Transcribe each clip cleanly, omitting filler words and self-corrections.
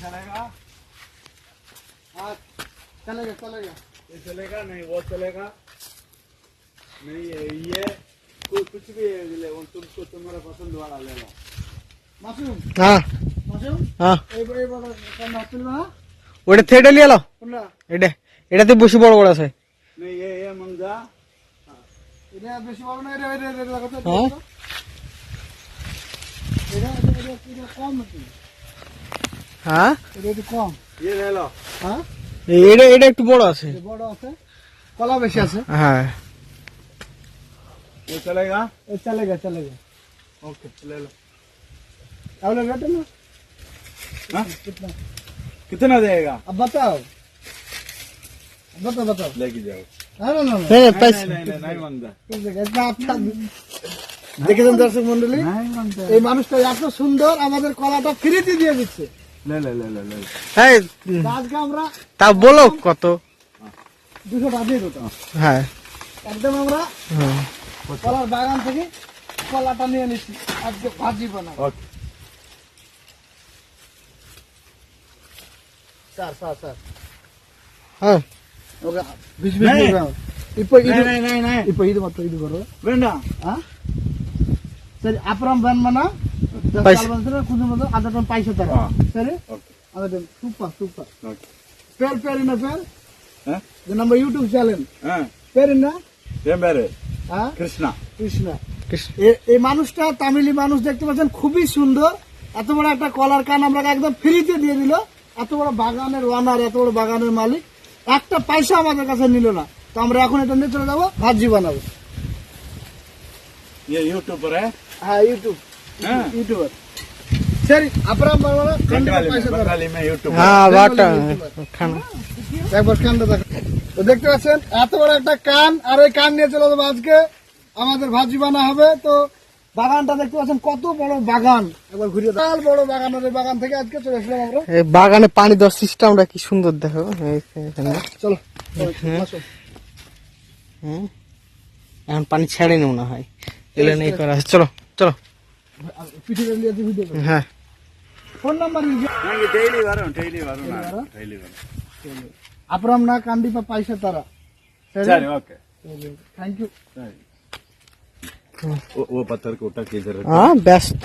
चलेगा? हाँ चलेगा चलेगा। ये चलेगा नहीं, वो चलेगा नहीं, ये कुछ भी ले, वो तुमको तुम्हारा पसंद वाला ले लो। মাশরুম হ্যাঁ মাশরুম হ্যাঁ এই এই বড় কোন তুলবে না ওটা থেকে এটা নিয়ে এলো কোনটা এটাতে বেশি বড় বড় আছে नहीं ये मंगा। এটা বেশি বড় না এটা এটা এটা লাগাতে হ্যাঁ এটা এটা কম নাকি হ্যাঁ এটা একটু কম ये ले लो। হ্যাঁ এটা এটা একটু বড় আছে এটা বড় আছে কলা বেশি আছে হ্যাঁ ये चलेगा? ये चलेगा चलेगा। ओके ले लो। अब रेट है ना हाँ? कितना कितना देगा? अब बताओ बताओ बताओ लेके जाओ। ना ना ना नहीं नहीं पैसे नहीं मांगता। इतना आपका দেখেছেন দর্শক মন্ডলী नहीं मांगता। এই মানুষটা এত সুন্দর আমাদের কলাটা ফ্রিতে দিয়ে দিচ্ছে ले ले ले ले ले। এই আজকে আমরা তা বলো কত 200 টাকা দিয়ে দিতাম হ্যাঁ একদম আমরা হ্যাঁ কলার বাগান থেকে কলাটা নিয়ে নিচ্ছি আজকে ভাজি বানাবো। ओके। স্যার স্যার স্যার হ্যাঁ ওকে 20 नहीं গ্রাম இப்போ नहीं இது नहीं नहीं नहीं இப்போ இது மட்டும் இது வரும் வேண்டாம்। சரி அப்புறம் வேணுமானா பைசா. கொஞ்சம் மட்டும் அதை டன் பைசா ஆ. தரேன் சரி ஓகே அதை டன் சூப்பர் சூப்பர் ஓகே। பேர் பேர் என்ன பேர் ஆ? இது நம்ம யூடியூப் சேனல் ஆ பேர் என்ன என் பேரு ஆ கிருஷ்ணா। কৃষ্ণা এই মানুষটা তামিলি মানুষ দেখতে পাচ্ছেন খুবই সুন্দর এত বড় একটা কলার কান আমরা একদম ফ্রিতে দিয়ে দিল এত বড় বাগানের ওয়ানার এত বড় বাগানের মালিক একটা পয়সা আমাদের কাছে নিল না তো আমরা এখন এটা নিয়ে চলে যাবো ভাজি বানাবো। ये यूट्यूबर है। হ্যাঁ ইউটিউব হ্যাঁ। ইউটিউবার সরি আপনারা বলবো बंगाली में পয়সা দেন बंगाली में यूट्यूबर। হ্যাঁ বাটা খানা একবার কানটা দেখো তো দেখতে পাচ্ছেন এত বড় একটা কান আর এই কান নিয়ে চলে যাবো আজকে আমাদের ভাজি বানা হবে। তো বাগানটা দেখতে পাচ্ছেন কত বড় বাগান একবার ঘুরিয়ে দাও বড় বাগান আর এই বাগান থেকে আজকে চলে আসলাম আমরা এই বাগানে পানি দেওয়ার সিস্টেমটা কি সুন্দর দেখো এখানে চলো আসো। হ্যাঁ এখন পানি ছেড়েনি মনে হয় এগুলো নেই করা আছে চলো চলো পিঠে নিয়ে ভিডিও হ্যাঁ ফোন নাম্বার नहीं डेली वरुण ना डेली वरुण। আপনার না কান্ডিপা পয়সা তারা चल ओके। Thank you. वो पत्थर को उठा के इधर रख। হ্যাঁ ব্যস্ত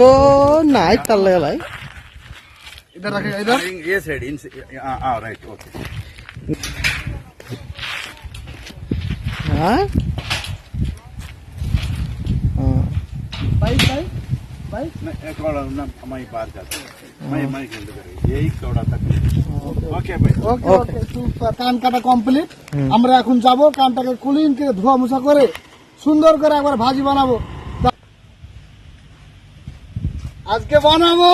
নাই তার লাই इधर रखेगा इधर ये साइड इन हां राइट ओके। হ্যাঁ बाइक बाइक बाइक मैं थोड़ा ना हमारी बाहर जाते हैं मैं खेल कर यही थोड़ा तक। ओके भाई ওকে ওকে সুপার কান কাটা কমপ্লিট আমরা এখন যাব কানটাকে ক্লিন করে ধোয়া মোছা করে সুন্দর করে একবার ভাজি বানাবো আজকে বানাবো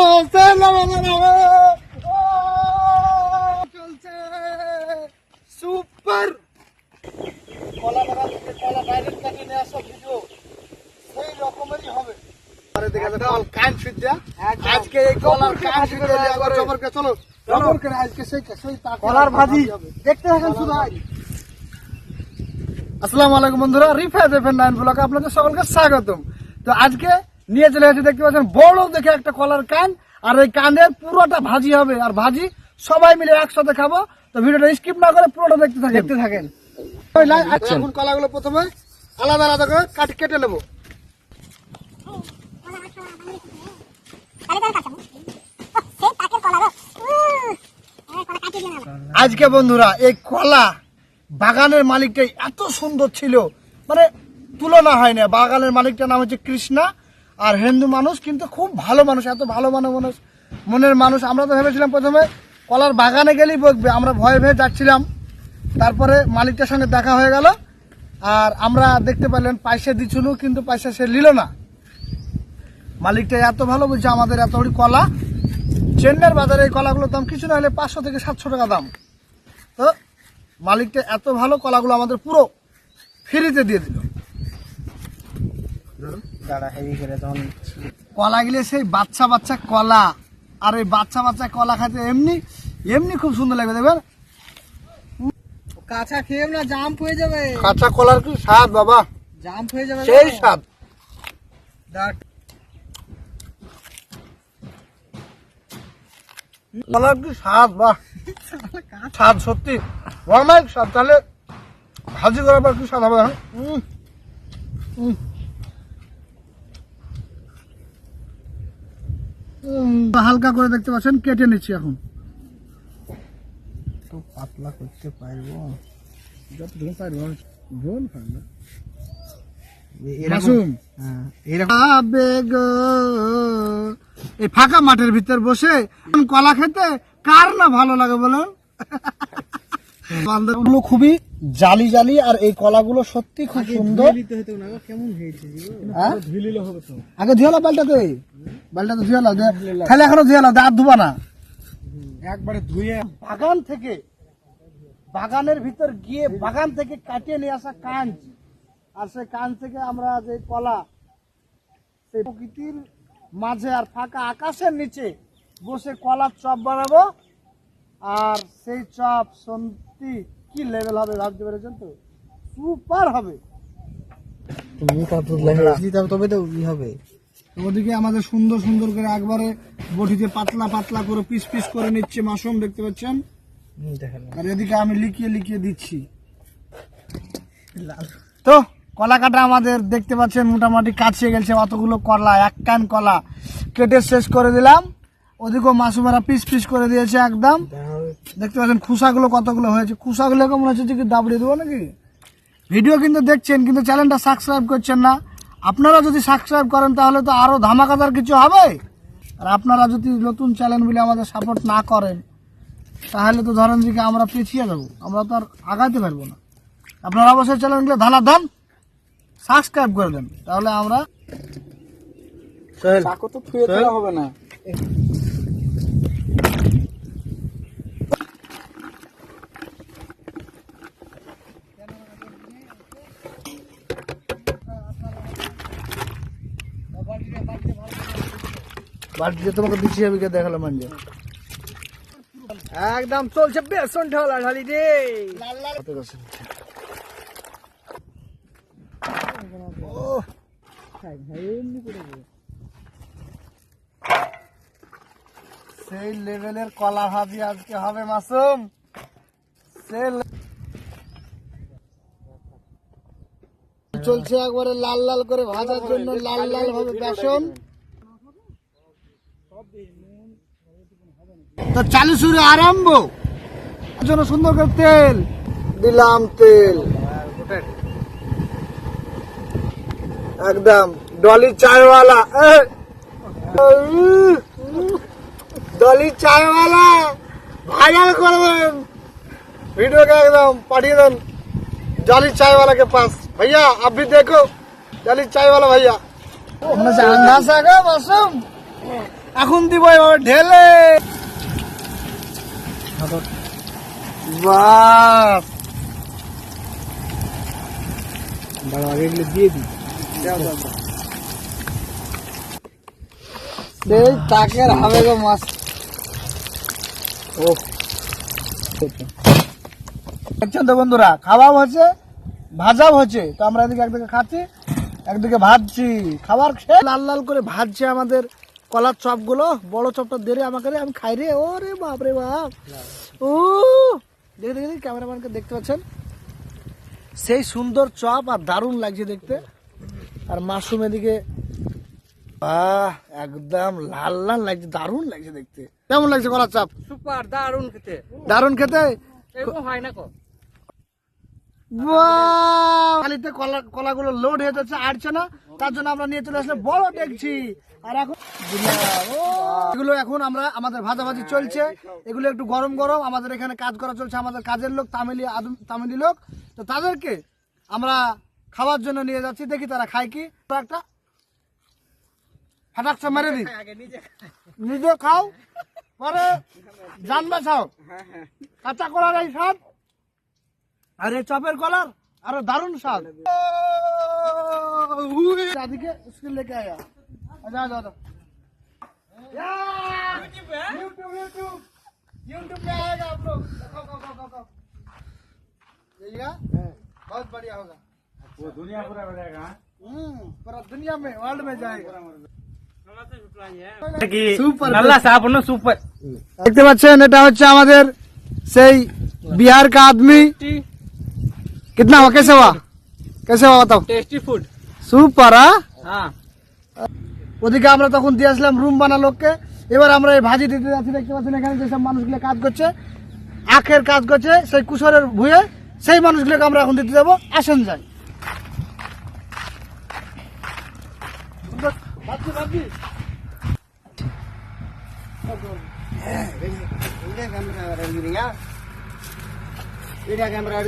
চলছে সুপার কলা বাগান থেকে কলা ডাইরেক্ট কাটিয়ে নিয়ে আসা ভিডিও সেই রকমেরই হবে আরে দেখা যাক কান ফিদ্যা আজকে এই কলার কান ফিদ্যা একবার জবর করে চলো জবর করে আজকে সেই কলার ভাজি দেখতে থাকেন শুধু আজ। আসসালামু আলাইকুম বন্ধুরা রিফাত এফএন 9 ব্লগে আপনাদের সকলকে স্বাগতম। তো আজকে নিয়ে চলে এসেছি দেখতে পাচ্ছেন বড় দেখে একটা কলার কান আর এই কানের পুরোটা ভাজি হবে আর ভাজি সবাই মিলে একসাথে খাবো। তো ভিডিওটা স্কিপ না করে পুরোটা দেখতে থাকেন। এখন কলাগুলো প্রথমে আলাদা আলাদা করে কেটে নেবো। আজকে বন্ধুরা এই কলা বাগানের মালিকটা এত সুন্দর ছিল মানে তুলনা হয় না। বাগানের মালিকটার নাম হচ্ছে কৃষ্ণা আর হিন্দু মানুষ কিন্তু খুব ভালো মানুষ এত ভালো মানুষ মনের মানুষ। আমরা তো ভেবেছিলাম প্রথমে কলার বাগানে গেলেই বকবে আমরা ভয়ে ভয়ে যাচ্ছিলাম তারপরে মালিকটার সঙ্গে দেখা হয়ে গেল আর আমরা দেখতে পেলেন পয়সা দিচ্ছিল কিন্তু পয়সা সে নিল না। মালিকটা এত ভালো বলছে আমাদের এত বড় কলা চেন্নাইয়ের বাজারে এই কলাগুলোর দাম কিছু না হলে 500 থেকে 700 টাকা দাম। তো মালিকটা এত ভালো কলাগুলো আমাদের পুরো ফ্রিতে দিয়ে দিল। কলা গেলে সেই বাচ্চা বাচ্চা কলা আর এই বাচ্চা বাচ্চা কলা খাইতে এমনি এমনি খুব সুন্দর লাগবে দেখবেন। কাঁচা খেয়ে না জাম্প হয়ে যাবে। কাঁচা কলার কি স্বাদ বাবা জাম্প হয়ে যাবে সেই স্বাদ। কলার কি স্বাদ, বাহ স্বাদ সত্যি অনেক স্বাদ। তাহলে ভাজি করার পর কি স্বাদ হবে। হ্যাঁ হালকা করে দেখতে পাচ্ছেন কেটে নিচ্ছি এখন। তো পাতলা করতে পারবো যতটুকু পারবো ঝোল খাবে এরকম। হ্যাঁ, এরকম এই ফাঁকা মাঠের ভিতর বসে কলা খেতে কার না ভালো লাগে বলেন। বান্দরগুলো খুবই জালি জালি, আর এই কলাগুলো সত্যি খুব সুন্দর। কেমন হয়েছে হ্যাঁ? ধুইলে হবে তো। আগে ধুয়ে লাও বালটাতে, বালটাতে ধুয়ে লাও, তাহলে এখনো ধুয়ে লাও, দাঁত ধুবা না। একবারে ধুয়ে বাগান থেকে, বাগানের ভিতর গিয়ে বাগান থেকে কাটিয়ে নিয়ে আসা কাঞ্চ, আর সেই কাঞ্চ থেকে আমরা যে কলা, সেই প্রকৃতির মাঝে আর ফাঁকা আকাশের নিচে বসে কলার চপ বানাবো। আর সেই চপ সত্যি কি লেভেল হবে ভাবতে পেরেছেন তো, সুপার হবে। তুমি কাপড় লাগিয়েছি তবে তো ই হবে। ওদিকে আমাদের সুন্দর সুন্দর করে একবারে বটিতে পাতলা পাতলা করে পিস পিস করে নিচ্ছে মাশরুম, দেখতে পাচ্ছেন। দেখেন আর এদিকে আমি লিখিয়ে লিখিয়ে দিচ্ছি। তো কলা কাটা আমাদের দেখতে পাচ্ছেন মোটামুটি কাছে গেছে। অতগুলো কলা, এক কান কলা কেটে শেষ করে দিলাম। ওদিকেও মাসুমেরা পিস পিস করে দিয়েছে একদম। দেখতে পাচ্ছেন খুসাগুলো কতগুলো হয়েছে। খুসাগুলো কেমন হচ্ছে যে কি দাবড়িয়ে দেবো নাকি। ভিডিও কিন্তু দেখছেন কিন্তু চ্যানেলটা সাবস্ক্রাইব করছেন না। আপনারা যদি সাবস্ক্রাইব করেন তাহলে তো আরো ধামাকাদার কিছু হবে। আর আপনারা যদি নতুন চ্যানেল বলে আমাদের সাপোর্ট না করেন তাহলে তো ধরেন যে আমরা পিছিয়ে যাবো, আমরা তো আর আগাইতে পারবো না। আপনারা অবশ্যই চ্যানেলগুলো ধান সাবস্ক্রাইব করে দেন, তাহলে আমরা চাকু তো থুয়ে ফেলা হবে না। বাড়িতে তোমাকে দিচ্ছি আমি দেখালাম মানজে একদম চলছে বেসন ঢালা ঢালি রে। সেই লেভেলের কলা ভাজি আজকে হবে মাসুম। চলছে একবারে লাল লাল করে ভাজার জন্য, লাল লাল ভাবে বেসন। তো চালু শুরু আরম্ভ জন্য সুন্দর করে তেল দিলাম, তেল একদম ডলি চায়ওয়ালা, ডলি চায়ওয়ালা ভাইরাল করবেন वीडियो का एकदम पाठिए दें डॉली चाय वाला के पास। भैया आप भी देखो डॉली चाय वाला भैया আন্দাজ মাসুম এখন দিব এবার ঢেলে। বাস বড় আগে এগুলো দিয়ে দিই। সেই তাকের হবে গো মাছ। ও দেখছেন তো বন্ধুরা, খাওয়াও হচ্ছে ভাজাও হচ্ছে। তো আমরা এদিকে একদিকে খাচ্ছি একদিকে ভাজছি। খাবার খেয়ে লাল লাল করে ভাজছে আমাদের কলার চপগুলো। বড় চপটা দেরে আমাকে রে, আমি খাই রে। ও রে বাপ রে বাপ, ও দেখে দেখে ক্যামেরাম্যানকে দেখতে পাচ্ছেন, সেই সুন্দর চপ আর দারুণ লাগছে দেখতে। আর মাশরুম এদিকে একদম লাল লাল লাগছে, দারুণ লাগছে দেখতে। কেমন লাগছে কলার চপ? সুপার, দারুণ খেতে। দারুণ খেতে এরকম হয় না কো। খালিতে কলাগুলো লোড হয়ে যাচ্ছে, আটছে না, তার জন্য আমরা নিয়ে চলে আসলে বড় দেখছি। আর এখন এগুলো এখন আমরা আমাদের ভাজাভাজি চলছে, এগুলো একটু গরম গরম। আমাদের এখানে কাজ করা চলছে, আমাদের কাজের লোক তামিলি লোক, তো তাদেরকে আমরা খাওয়ার জন্য নিয়ে যাচ্ছি। দেখি তারা খায় কি। একটা ফাটাকটা মেরে দিই, নিজে খাও পরে জান বাঁচাও। কাঁচা কলার এই স্বাদ আর এই চপের কলার আরো দারুণ স্বাদ। দাদিকে স্কুল লেকে আয়া যাও যাও যাও। यूट्यूब पे आएगा आप लोग। खाओ देखिएगा, बहुत बढ़िया होगा। वो दुनिया पूरा बढ़ेगा। पूरा दुनिया में, वर्ल्ड में जाएगा। সুপার నల్లా సాపను సూపర్ দেখতে পাচ্ছেন এটা হচ্ছে আমাদের সেই बिहार का आदमी कितना हुआ कैसे हुआ बताओ টেস্টি ফুড সুপার হ্যাঁ ওদিকে আমরা তখন দিয়ে আসলাম রুম বানা লোককে এবার আমরা এই ভাজি দিতে যাচ্ছি দেখতে পাচ্ছেন এখানে যেসব মানুষগুলো কাজ করছে আখের কাজ করছে সেই কুশরের ভুঁয়ে সেই মানুষগুলোকে আমরা এখন দিতে যাবো আসেন যাই ভিডিও ক্যামেরা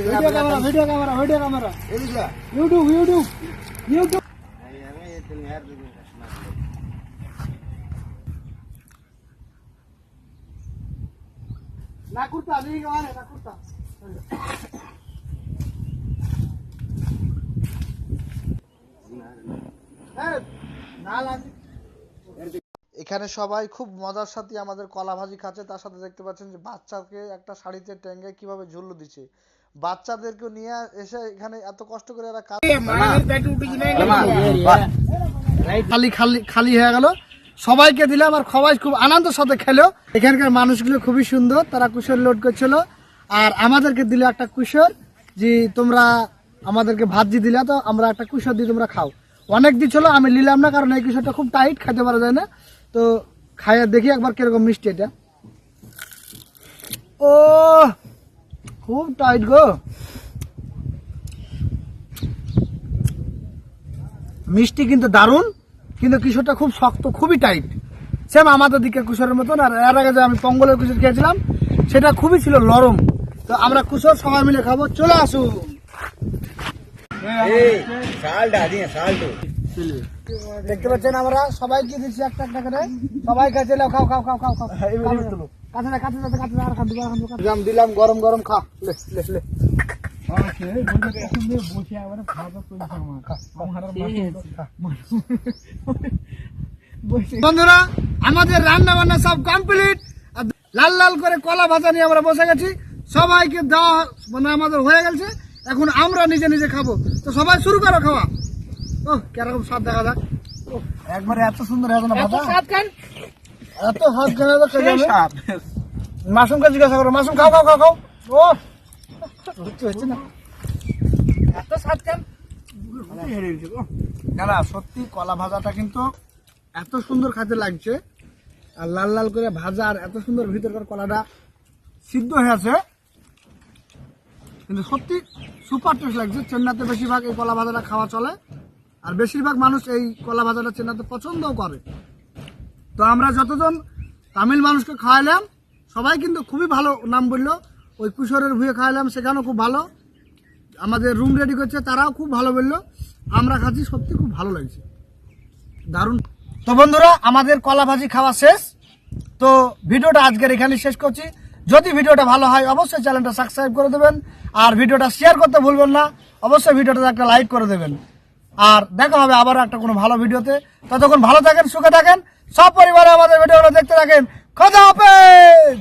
ইউটিউব ना कुर्ता नहीं गवाने ना कुर्ता এখানে সবাই খুব মজার সাথে আমাদের কলা ভাজি খাচ্ছে তার সাথে দেখতে পাচ্ছেন যে বাচ্চাকে একটা শাড়িতে টেঙ্গে কিভাবে ঝুল্লু দিচ্ছে বাচ্চাদেরকে নিয়ে এসে এখানে এত কষ্ট করে এরা কাজ খালি খালি খালি হয়ে গেল সবাইকে দিলাম আর সবাই খুব আনন্দের সাথে খেলো এখানকার মানুষগুলো খুবই সুন্দর তারা কুশর লোড করছিল আর আমাদেরকে দিল একটা কুশর যে তোমরা আমাদেরকে ভাজি দিলা তো আমরা একটা কুশর দিয়ে তোমরা খাও অনেক দিছিল আমি নিলাম না কারণ এই কুশরটা খুব টাইট খেতে পারা যায় না তো খাইয়া দেখি একবার কিরকম মিষ্টি এটা ও খুব টাইট গো মিষ্টি কিন্তু দারুণ কিন্তু কুশরটা খুব শক্ত খুবই টাইট সেম আমাদের দিকে কুশরের মতন আর এর আগে যে আমি পঙ্গলের কুশর খেয়েছিলাম সেটা খুবই ছিল নরম তো আমরা কুশর সবাই মিলে খাবো চলে আসুন দেখতে পাচ্ছেন আমরা সবাইকে দিচ্ছি একটা একটা করে সবাই কাছে খাও খাও খাও খাও খাও কাছে দিলাম গরম গরম খা লে লে লে বন্ধুরা আমাদের রান্না বান্না সব কমপ্লিট লাল লাল করে কলা ভাজা নিয়ে আমরা বসে গেছি সবাইকে দেওয়া মানে আমাদের হয়ে গেছে এখন আমরা নিজে নিজে খাবো তো সবাই শুরু করো খাওয়া ও কিরকম স্বাদ দেখা যাক একবারে এত সুন্দর হয়েছে না ভাজা এত হাত কেনা তো মাশরুমকে জিজ্ঞাসা করো মাশরুম খাও খাও খাও খাও ও হচ্ছে না এত স্বাদ কেন না সত্যি কলা ভাজাটা কিন্তু এত সুন্দর খেতে লাগছে আর লাল লাল করে ভাজা আর এত সুন্দর ভিতরকার কলাটা সিদ্ধ হয়েছে কিন্তু সত্যি সুপার টেস্ট লাগছে চেন্নাইতে বেশিরভাগ এই কলা ভাজাটা খাওয়া চলে আর বেশিরভাগ মানুষ এই কলা ভাজাটা চেন্নাইতে পছন্দও করে তো আমরা যতজন তামিল মানুষকে খাওয়াইলাম সবাই কিন্তু খুবই ভালো নাম বললো ওই কুশরের ভুয়ে খাওয়াইলাম সেখানেও খুব ভালো আমাদের রুম রেডি করছে তারাও খুব ভালো বললো আমরা খাচ্ছি সত্যি খুব ভালো লাগছে দারুণ তো বন্ধুরা আমাদের কলা ভাজি খাওয়া শেষ তো ভিডিওটা আজকের এখানে শেষ করছি যদি ভিডিওটা ভালো হয় অবশ্যই চ্যানেলটা সাবস্ক্রাইব করে দেবেন আর ভিডিওটা শেয়ার করতে ভুলবেন না অবশ্যই ভিডিওটা একটা লাইক করে দেবেন আর দেখা হবে আবার একটা কোনো ভালো ভিডিওতে ততক্ষণ ভালো থাকেন সুখে থাকেন সব পরিবারে আমাদের ভিডিওগুলো দেখতে থাকেন খোদা হাফেজ।